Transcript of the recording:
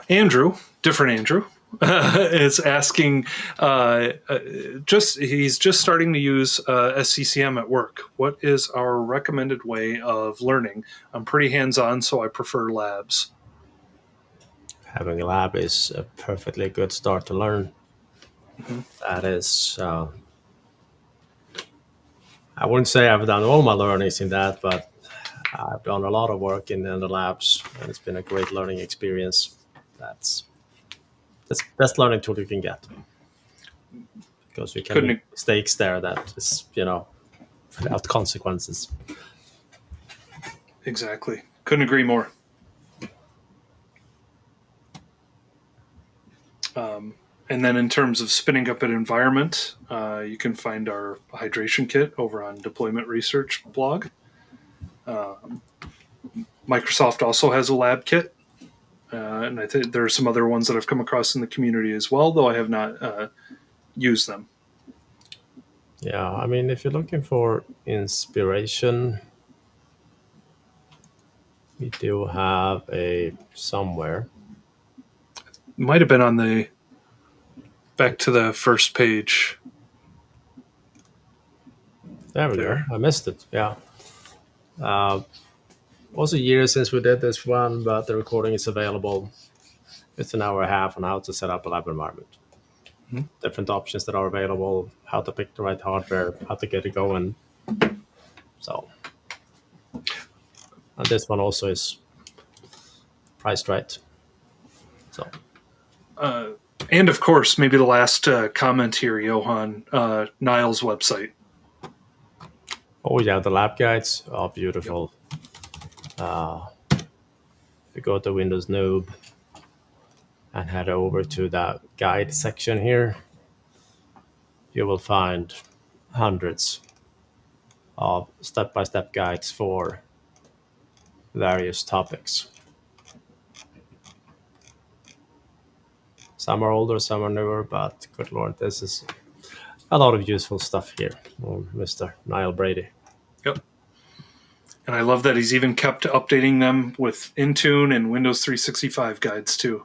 Andrew, different Andrew, is asking. He's just starting to use SCCM at work. What is our recommended way of learning? I'm pretty hands-on, so I prefer labs. Having a lab is a perfectly good start to learn. That is, I wouldn't say I've done all my learnings in that, but I've done a lot of work in the labs, and it's been a great learning experience. That's the best learning tool you can get, because you can Couldn't make mistakes there that is, without consequences. exactly. Couldn't agree more. And then in terms of spinning up an environment, you can find our hydration kit over on Deployment Research blog. Microsoft also has a lab kit, and I think there are some other ones that I've come across in the community as well, though I have not used them. Yeah, I mean, if you're looking for inspiration, we do have a somewhere. Might have been on the back to the first page. There we There. go. I missed it. Yeah. Was a year since we did this one, but the recording is available. It's an hour and a half on how to set up a lab environment. Mhm. Different options that are available, how to pick the right hardware, how to get it going. So, and this one also is priced right. So, And of course, maybe the last comment here, Johan, Niall's website. oh yeah, the lab guides are beautiful. If you go to Windows Noob and head over to the guide section here, you will find hundreds of step-by-step guides for various topics. Some are older, some are newer, but good lord, this is a lot of useful stuff here on Mr. Niall Brady. Yep. And I love that he's even kept updating them with Intune and Windows 365 guides too.